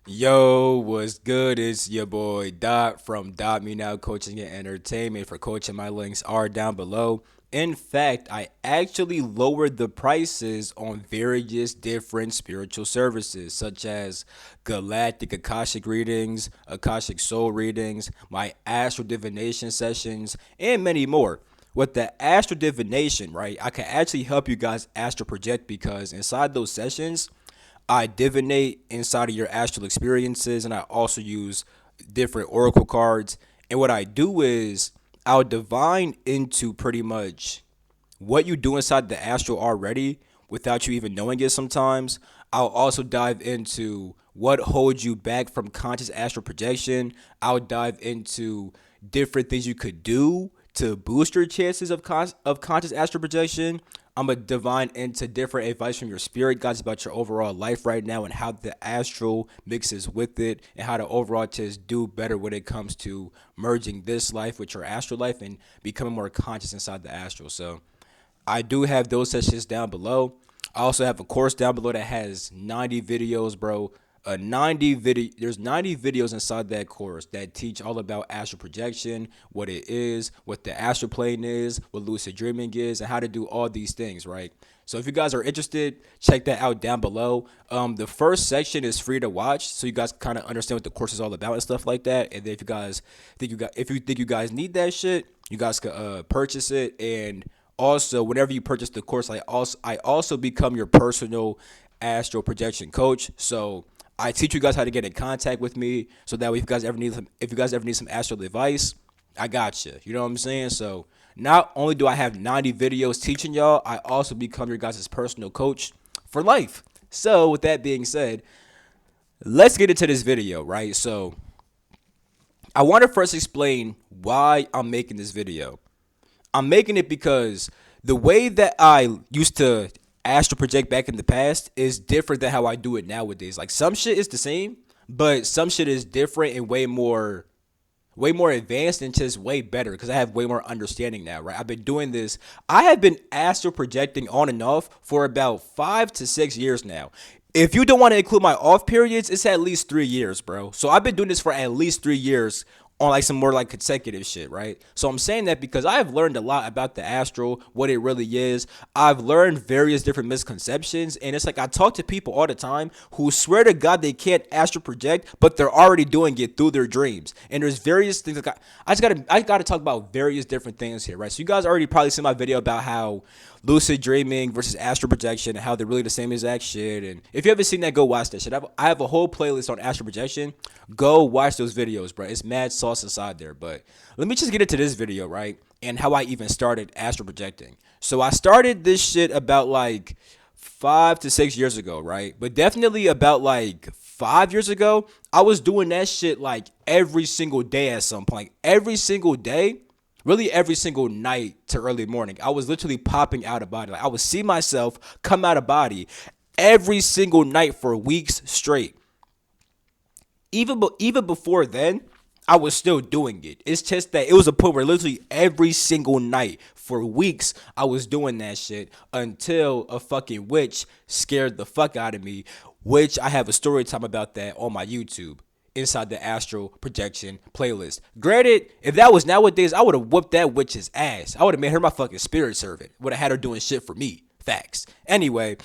Yo, what's good? It's your boy Dot from Dot Me Now Coaching and Entertainment. For coaching, my links are down below. In fact, I actually lowered the prices on various different spiritual services, such as Galactic Akashic readings, Akashic Soul readings, my Astral Divination sessions, and many more. With the Astral Divination, right, I can actually help you guys astral project because inside those sessions, I divinate inside of your astral experiences, and I also use different oracle cards. And what I do is I'll divine into pretty much what you do inside the astral already without you even knowing it sometimes. I'll also dive into what holds you back from conscious astral projection. I'll dive into different things you could do to boost your chances of conscious astral projection. I'm a divine into different advice from your spirit guides about your overall life right now and how the astral mixes with it and how to overall just do better when it comes to merging this life with your astral life and becoming more conscious inside the astral. So I do have those sessions down below. I also have a course down below that has 90 videos, bro. There's 90 videos inside that course that teach all about astral projection, what it is, what the astral plane is, what lucid dreaming is, and how to do all these things, right? So if you guys are interested, check that out down below. The first section is free to watch, so you guys kind of understand what the course is all about and stuff like that. And then if you think you guys need that shit, you guys could purchase it. And also, whenever you purchase the course, I also become your personal astral projection coach. So I teach you guys how to get in contact with me, so that way if you guys ever need some astral advice, I got you. You know what I'm saying? So not only do I have 90 videos teaching y'all, I also become your guys' personal coach for life. So with that being said, let's get into this video, right? So I want to first explain why I'm making this video. I'm making it because the way that I used to astral project back in the past is different than how I do it nowadays. Like some shit is the same, but some shit is different and way more advanced and just way better because I have way more understanding now, right? I've been doing this. I have been astral projecting on and off for about 5 to 6 years now. If you don't want to include my off periods, it's at least 3 years, bro. So I've been doing this for at least 3 years on like some more like consecutive shit, right? So I'm saying that because I've learned a lot about the astral, what it really is. I've learned various different misconceptions, and it's like I talk to people all the time who swear to God they can't astral project, but they're already doing it through their dreams. And there's various things like I just gotta talk about various different things here, right? So you guys already probably seen my video about how lucid dreaming versus astral projection and how they're really the same exact shit. And if you haven't seen that, go watch that shit. I have a whole playlist on astral projection. Go watch those videos, bro. It's mad sauce inside there. But let me just get into this video, right? And how I even started astral projecting. So I started this shit about like 5 to 6 years ago, right? But definitely about like 5 years ago, I was doing that shit like every single day at some point. Every single day, really every single night to early morning. I was literally popping out of body. Like I would see myself come out of body every single night for weeks straight. Even before then, I was still doing it. It's just that it was a point where literally every single night for weeks I was doing that shit until a fucking witch scared the fuck out of me, which I have a story time about that on my YouTube inside the astral projection playlist. Granted, if that was nowadays, I would have whooped that witch's ass. I would have made her my fucking spirit servant. Would have had her doing shit for me. Facts. Anyway,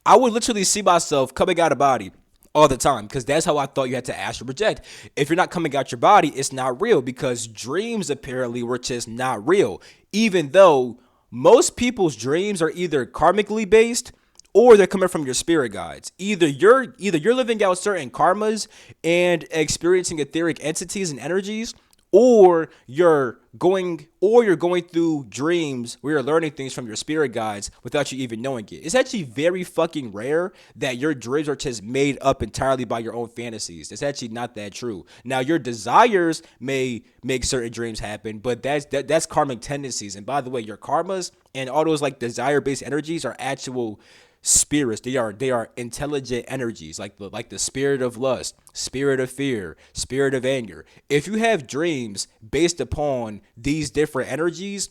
I would literally see myself coming out of body all the time because that's how I thought you had to astral project. If you're not coming out your body, it's not real because dreams apparently were just not real. Even though most people's dreams are either karmically based or they're coming from your spirit guides. Either you're living out certain karmas and experiencing etheric entities and energies, or you're going through dreams where you're learning things from your spirit guides without you even knowing it. It's actually very fucking rare that your dreams are just made up entirely by your own fantasies. It's actually not that true. Now your desires may make certain dreams happen, but that's karmic tendencies. And by the way, your karmas and all those like desire based energies are actual spirits. They are intelligent energies, like the spirit of lust, spirit of fear, spirit of anger. If you have dreams based upon these different energies,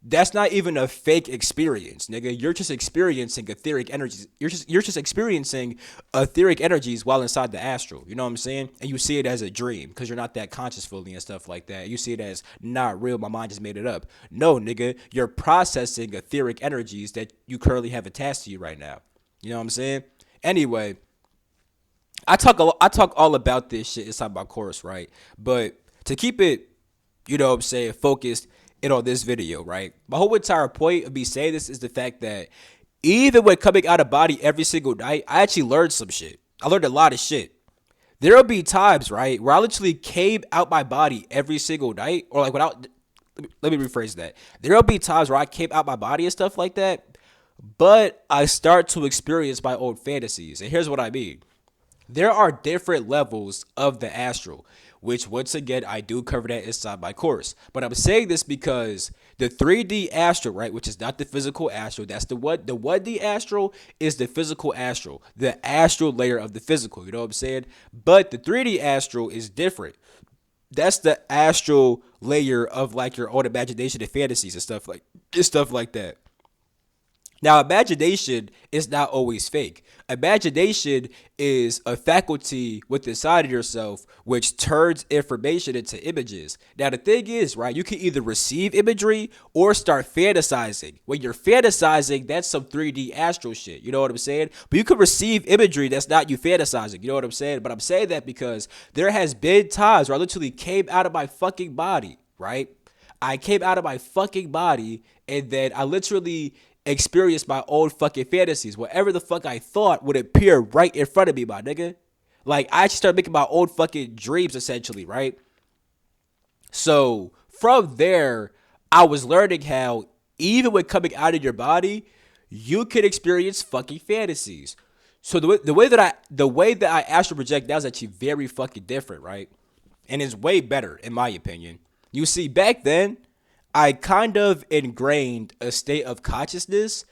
That's not even a fake experience, nigga. You're just experiencing etheric energies. You're just experiencing etheric energies while inside the astral. You know what I'm saying? And you see it as a dream because you're not that conscious fully and stuff like that. You see it as not real. My mind just made it up. No, nigga, you're processing etheric energies that you currently have attached to you right now. You know what I'm saying? Anyway, I talk all about this shit inside my course, right? But to keep it, you know what I'm saying, focused in on this video, right? My whole entire point of me saying this is the fact that even when coming out of body every single night, I actually learned some shit. I learned a lot of shit. There'll be times, right, where I literally came out my body every single night, or like without. Let me rephrase that. There'll be times where I came out my body and stuff like that, but I start to experience my own fantasies. And here's what I mean. There are different levels of the astral, which once again I do cover that inside my course. But I'm saying this because the 3D astral, right, which is not the physical astral, that's the 1D astral is the physical astral, the astral layer of the physical, you know what I'm saying? But the 3D astral is different. That's the astral layer of like your own imagination and fantasies and stuff like that. Now, imagination is not always fake. Imagination is a faculty within inside of yourself which turns information into images. Now, the thing is, right, you can either receive imagery or start fantasizing. When you're fantasizing, that's some 3D astral shit. You know what I'm saying? But you can receive imagery that's not you fantasizing. You know what I'm saying? But I'm saying that because there has been times where I literally came out of my fucking body, right? I came out of my fucking body and then I literally experienced my own fucking fantasies. Whatever the fuck I thought would appear right in front of me, my nigga. Like, I actually started making my own fucking dreams, essentially, right? So, from there, I was learning how, even when coming out of your body, you can experience fucking fantasies. So, the way that I astral project now is actually very fucking different, right? And it's way better, in my opinion. You see, back then, I kind of ingrained a state of consciousness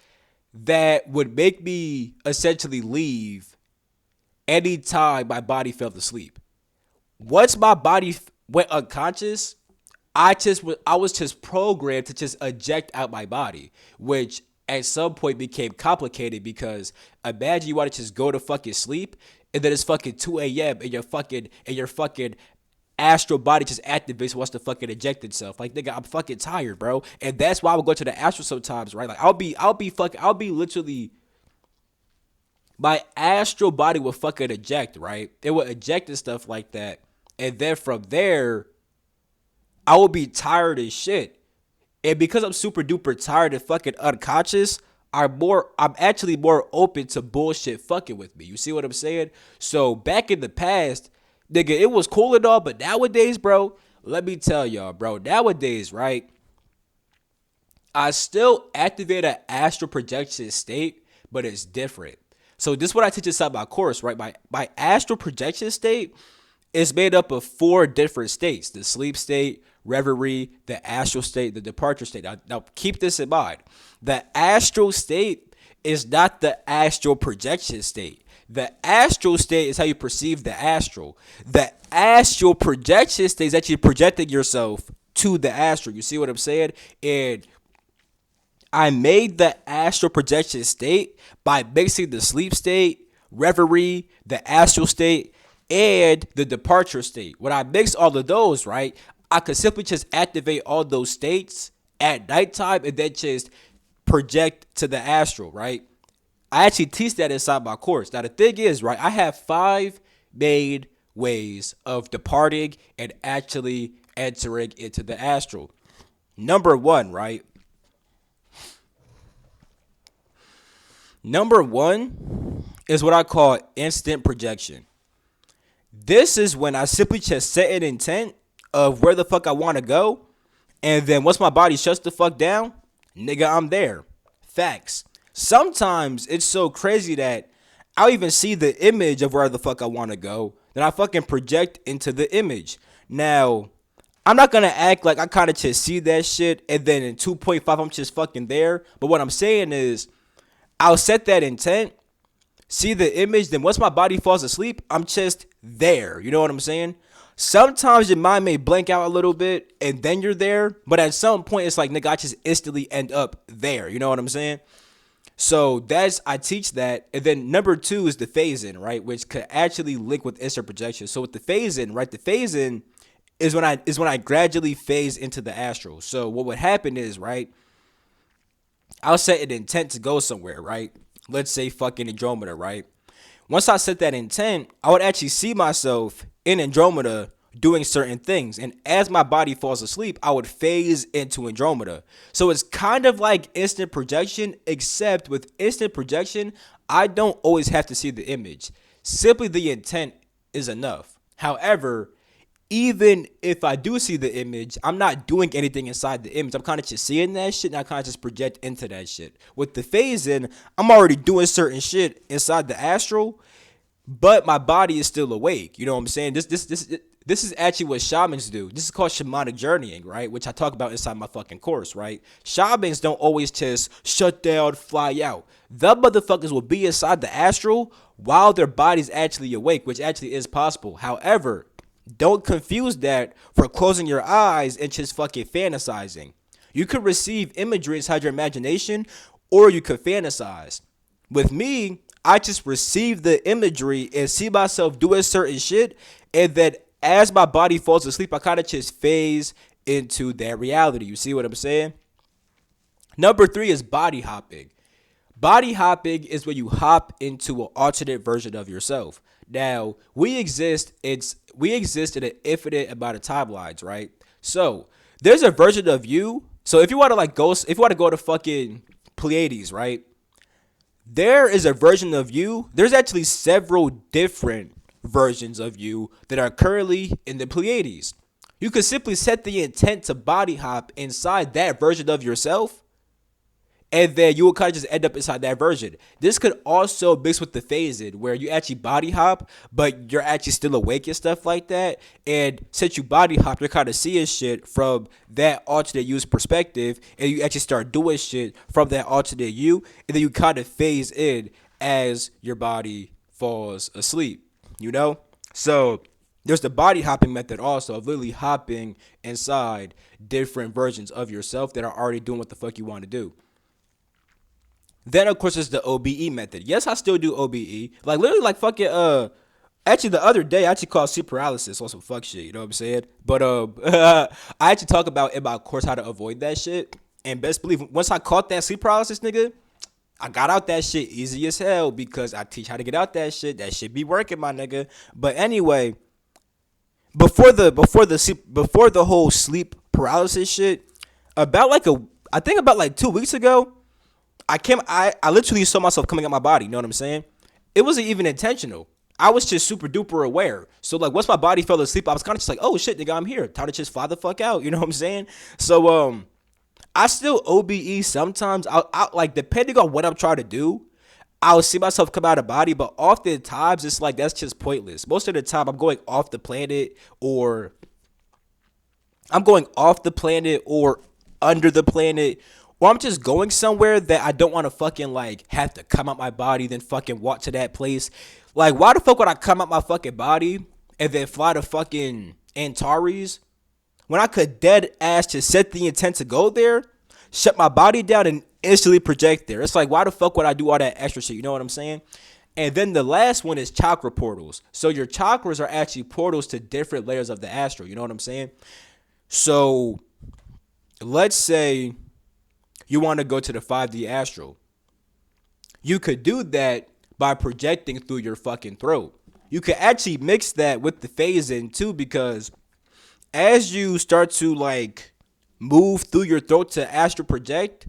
that would make me essentially leave anytime my body fell asleep. Once my body went unconscious, I was just programmed to just eject out my body, which at some point became complicated because imagine you want to just go to fucking sleep and then it's fucking 2 a.m. and your fucking astral body just activates and wants to fucking eject itself. Like, nigga, I'm fucking tired, bro. And that's why I would go to the astral sometimes, right? Like, I'll be literally, my astral body will fucking eject, right? It will eject and stuff like that. And then from there, I will be tired as shit. And because I'm super duper tired and fucking unconscious, I'm actually more open to bullshit fucking with me. You see what I'm saying? So back in the past, nigga, it was cool and all, but nowadays, bro, let me tell y'all, bro, nowadays, right, I still activate an astral projection state, but it's different. So this is what I teach inside my course, right? My astral projection state is made up of 4 different states: the sleep state, reverie, the astral state, the departure state. Now keep this in mind. The astral state is not the astral projection state. The astral state is how you perceive the astral. The astral projection state is actually projecting yourself to the astral. You see what I'm saying? And I made the astral projection state by mixing the sleep state, reverie, the astral state, and the departure state. When I mix all of those, right, I could simply just activate all those states at nighttime and then just project to the astral, right? I actually teach that inside my course. Now, the thing is, right, I have 5 main ways of departing and actually entering into the astral. Number 1, right? Number 1 is what I call instant projection. This is when I simply just set an intent of where the fuck I want to go. And then once my body shuts the fuck down, nigga, I'm there. Facts. Sometimes it's so crazy that I'll even see the image of where the fuck I want to go. Then I fucking project into the image. Now, I'm not going to act like I kind of just see that shit and then in 2.5 I'm just fucking there. But what I'm saying is I'll set that intent, see the image, then once my body falls asleep, I'm just there. You know what I'm saying? Sometimes your mind may blank out a little bit and then you're there, but at some point it's like, nigga, I just instantly end up there. You know what I'm saying? So I teach that. And then number two is the phase in, right? Which could actually link with instant projection. So with the phase in, right? The phase in is when I gradually phase into the astral. So what would happen is, right? I'll set an intent to go somewhere, right? Let's say fucking Andromeda, right? Once I set that intent, I would actually see myself in Andromeda doing certain things. And as my body falls asleep, I would phase into Andromeda. So it's kind of like instant projection, except with instant projection, I don't always have to see the image. Simply the intent is enough. However, even if I do see the image, I'm not doing anything inside the image. I'm kind of just seeing that shit and I kind of just project into that shit. With the phase in, I'm already doing certain shit inside the astral, but my body is still awake. You know what I'm saying? This is actually what shamans do. This is called shamanic journeying, right? Which I talk about inside my fucking course, right? Shamans don't always just shut down, fly out. The motherfuckers will be inside the astral while their body's actually awake, which actually is possible. However, don't confuse that for closing your eyes and just fucking fantasizing. You could receive imagery inside your imagination, or you could fantasize. With me, I just receive the imagery and see myself doing certain shit, and then as my body falls asleep, I kind of just phase into that reality. You see what I'm saying? Number three is body hopping. Body hopping is when you hop into an alternate version of yourself. Now, we exist in an infinite amount of timelines, right? So there's a version of you. So if you want to go to fucking Pleiades, right? There is a version of you. There's actually several different versions of you that are currently in the Pleiades. You could simply set the intent to body hop inside that version of yourself, and then you will kind of just end up inside that version. This could also mix with the phasing, where you actually body hop, but you're actually still awake and stuff like that. And since you body hop, you're kind of seeing shit from that alternate you's perspective, and you actually start doing shit from that alternate you, and then you kind of phase in as your body falls asleep. You know? So there's the body hopping method also, of literally hopping inside different versions of yourself that are already doing what the fuck you want to do. Then of course there's the OBE method. Yes, I still do OBE. Like literally like fucking actually the other day I actually called sleep paralysis on some fuck shit, you know what I'm saying? But I actually talk about in my course how to avoid that shit. And best believe once I caught that sleep paralysis, nigga, I got out that shit easy as hell because I teach how to get out that shit. That shit be working, my nigga. But anyway, before the whole sleep paralysis shit, I think about like 2 weeks ago, I literally saw myself coming out my body, you know what I'm saying? It wasn't even intentional. I was just super duper aware. So like once my body fell asleep, I was kind of just like, oh shit, nigga, I'm here. Time to just fly the fuck out, you know what I'm saying? So I still OBE sometimes. I like depending on what I'm trying to do, I'll see myself come out of body, but oftentimes it's like that's just pointless. Most of the time I'm going off the planet or under the planet, or I'm just going somewhere that I don't want to fucking like have to come out my body, then fucking walk to that place. Like, why the fuck would I come out my fucking body and then fly to fucking Antares when I could dead ass just set the intent to go there, shut my body down, and instantly project there? It's like, why the fuck would I do all that extra shit? You know what I'm saying? And then the last one is chakra portals. So your chakras are actually portals to different layers of the astral. You know what I'm saying? So let's say you want to go to the 5D astral. You could do that by projecting through your fucking throat. You could actually mix that with the phase in too, because as you start to like move through your throat to astral project,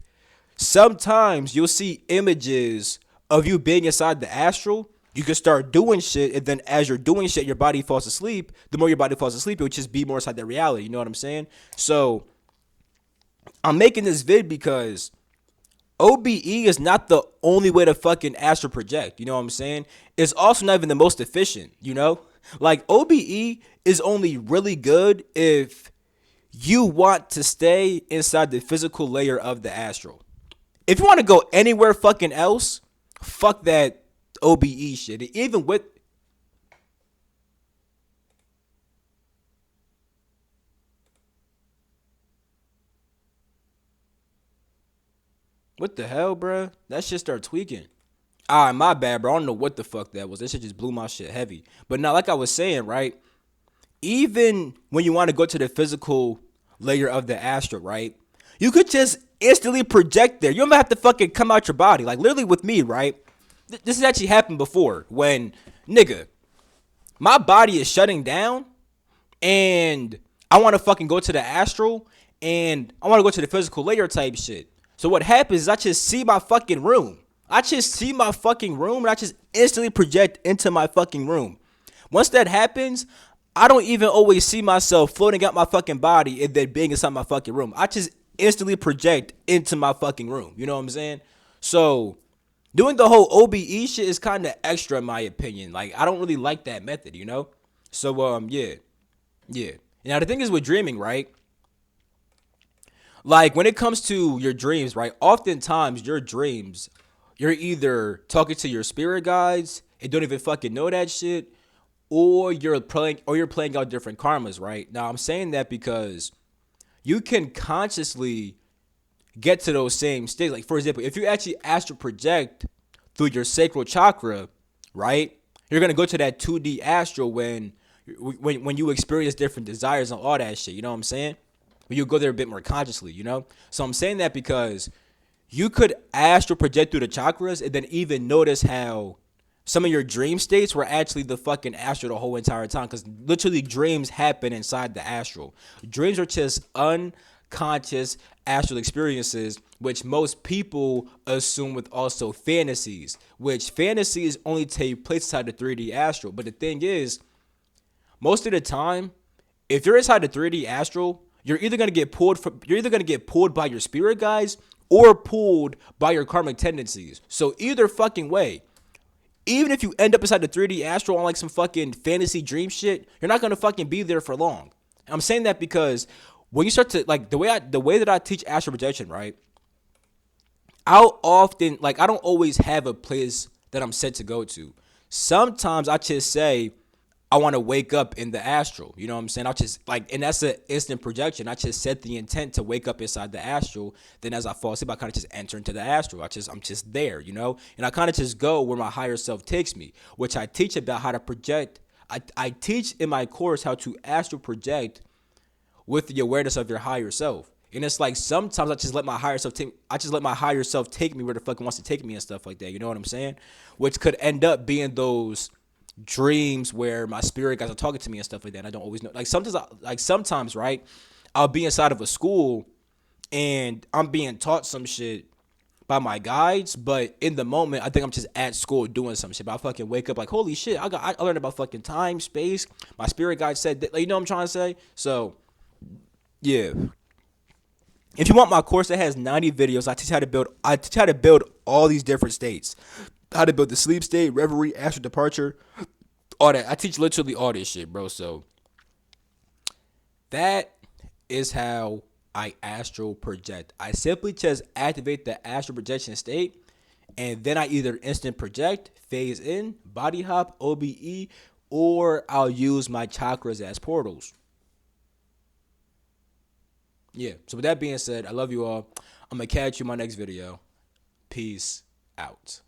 sometimes you'll see images of you being inside the astral. You can start doing shit, and then as you're doing shit, your body falls asleep. The more your body falls asleep, it will just be more inside that reality. You know what I'm saying? So I'm making this vid because OBE is not the only way to fucking astral project. You know what I'm saying? It's also not even the most efficient, you know? Like, OBE is only really good if you want to stay inside the physical layer of the astral. If you want to go anywhere fucking else, fuck that OBE shit. Even with What the hell, bruh? That shit start tweaking. All right, my bad, bro. I don't know what the fuck that was. That shit just blew my shit heavy. But now, like I was saying, right? Even when you want to go to the physical layer of the astral, right? You could just instantly project there. You don't have to fucking come out your body. Like literally with me, right? This has actually happened before when, nigga, my body is shutting down and I want to fucking go to the astral and I want to go to the physical layer type shit. So what happens is I just see my fucking room. I just see my fucking room and I just instantly project into my fucking room. Once that happens, I don't even always see myself floating out my fucking body and then being inside my fucking room. I just instantly project into my fucking room. You know what I'm saying? So doing the whole OBE shit is kind of extra in my opinion. Like I don't really like that method, you know? So yeah. Yeah. Now the thing is with dreaming, right? Like when it comes to your dreams, right? Oftentimes your dreams, you're either talking to your spirit guides and don't even fucking know that shit, or you're playing out different karmas, right? Now I'm saying that because you can consciously get to those same states. Like for example, if you actually astral project through your sacral chakra, right? You're gonna go to that 2D astral when you experience different desires and all that shit. You know what I'm saying? When you go there a bit more consciously, you know. So I'm saying that because you could astral project through the chakras and then even notice how some of your dream states were actually the fucking astral the whole entire time, because literally dreams happen inside the astral. Dreams are just unconscious astral experiences, which most people assume with also fantasies, which fantasies only take place inside the 3D astral. But the thing is, most of the time, if you're inside the 3D astral, you're either gonna get pulled by your spirit guides or pulled by your karmic tendencies. So either fucking way, even if you end up inside the 3D astral on like some fucking fantasy dream shit, you're not gonna fucking be there for long. I'm saying that because when you start to like the way that I teach astral projection, right? I'll often like I don't always have a place that I'm set to go to. Sometimes I just say I want to wake up in the astral. You know what I'm saying? I'll just like, and that's an instant projection. I just set the intent to wake up inside the astral. Then as I fall asleep, I kind of just enter into the astral. I'm just there, you know? And I kind of just go where my higher self takes me, which I teach about how to project. I teach in my course how to astral project with the awareness of your higher self. And it's like sometimes I just let my higher self take me where the fuck it wants to take me and stuff like that. You know what I'm saying? Which could end up being those dreams where my spirit guys are talking to me and stuff like that. I don't always know. Sometimes, right? I'll be inside of a school and I'm being taught some shit by my guides, but in the moment, I think I'm just at school doing some shit. But I fucking wake up like, holy shit, I learned about fucking time, space. My spirit guide said that, like, you know what I'm trying to say? So, yeah. If you want my course that has 90 videos, I teach how to build all these different states. How to build the sleep state, reverie, astral departure, all that. I teach literally all this shit, bro. So that is how I astral project. I simply just activate the astral projection state, and then I either instant project, phase in, body hop, OBE, or I'll use my chakras as portals. Yeah. So with that being said, I love you all. I'm gonna catch you in my next video. Peace out.